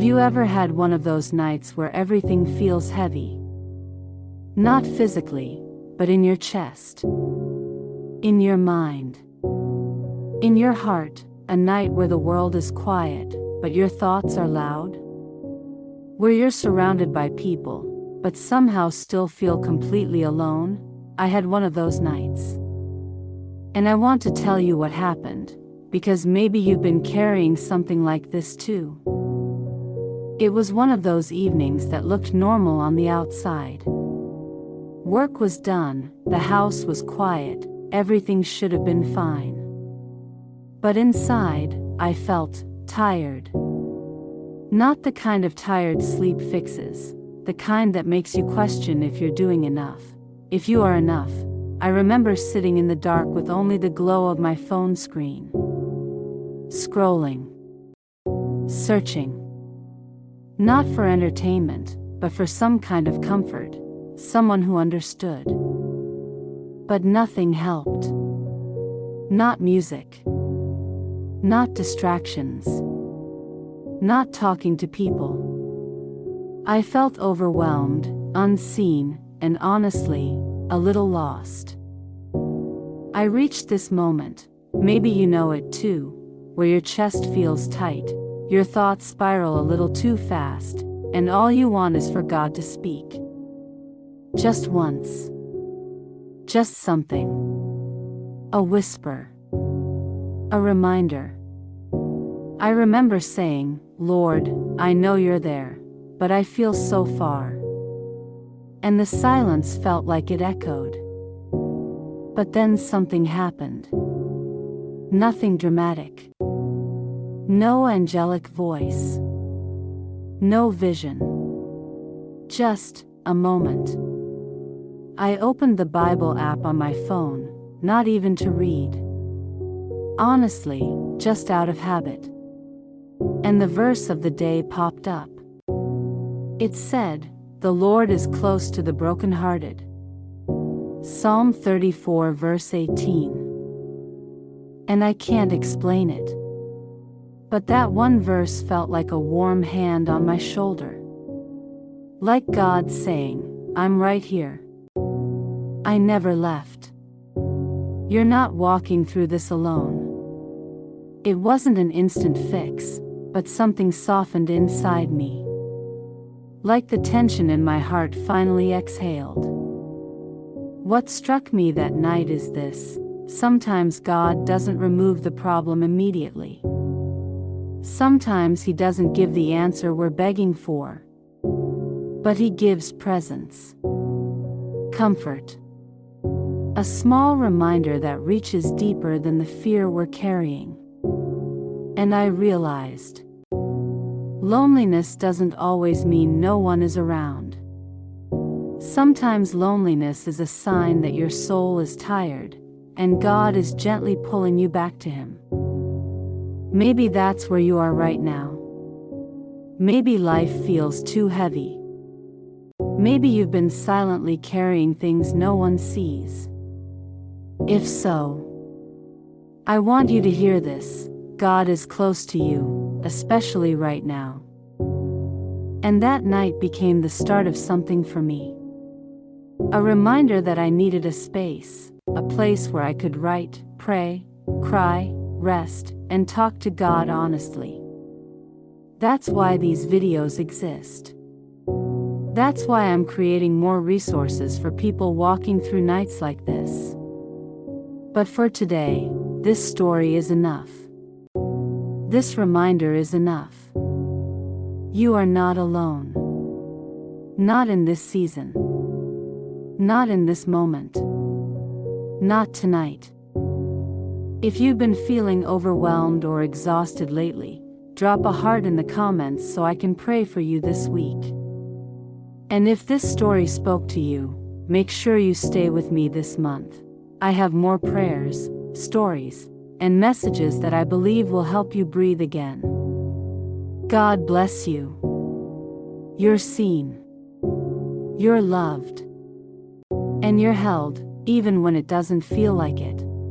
you ever had one of those nights where everything feels heavy? Not physically, but in your chest, in your mind, in your heart, a night where the world is quiet, but your thoughts are loud? Where you're surrounded by people, but somehow still feel completely alone? I had one of those nights. And I want to tell you what happened, because maybe you've been carrying something like this too. It was one of those evenings that looked normal on the outside. Work was done, the house was quiet, everything should have been fine. But inside, I felt tired. Not the kind of tired sleep fixes, the kind that makes you question if you're doing enough, if you are enough. I remember sitting in the dark with only the glow of my phone screen. Scrolling. Searching. Not for entertainment, but for some kind of comfort, someone who understood. But nothing helped. Not music. Not distractions. Not talking to people. I felt overwhelmed, unseen, and honestly, a little lost. I reached this moment, maybe you know it too, where your chest feels tight, your thoughts spiral a little too fast, and all you want is for God to speak. Just once. Just something. A whisper. A reminder. I remember saying, "Lord, I know you're there, but I feel so far." And the silence felt like it echoed. But then something happened. Nothing dramatic. No angelic voice. No vision. Just a moment. I opened the Bible app on my phone, not even to read. Honestly, just out of habit. And the verse of the day popped up. It said, "The Lord is close to the brokenhearted." Psalm 34 verse 18. And I can't explain it. But that one verse felt like a warm hand on my shoulder. Like God saying, "I'm right here. I never left. You're not walking through this alone." It wasn't an instant fix, but something softened inside me. Like the tension in my heart finally exhaled. What struck me that night is this: sometimes God doesn't remove the problem immediately. Sometimes He doesn't give the answer we're begging for. But He gives presence. Comfort. A small reminder that reaches deeper than the fear we're carrying. And I realized, loneliness doesn't always mean no one is around. Sometimes loneliness is a sign that your soul is tired, and God is gently pulling you back to Him. Maybe that's where you are right now. Maybe life feels too heavy. Maybe you've been silently carrying things no one sees. If so, I want you to hear this: God is close to you, especially right now. And that night became the start of something for me. A reminder that I needed a space, a place where I could write, pray, cry, rest, and talk to God honestly. That's why these videos exist. That's why I'm creating more resources for people walking through nights like this. But for today, this story is enough. This reminder is enough. You are not alone. Not in this season. Not in this moment. Not tonight. If you've been feeling overwhelmed or exhausted lately, drop a heart in the comments so I can pray for you this week. And if this story spoke to you, make sure you stay with me this month. I have more prayers, stories, and messages that I believe will help you breathe again. God bless you. You're seen. You're loved. And you're held, even when it doesn't feel like it.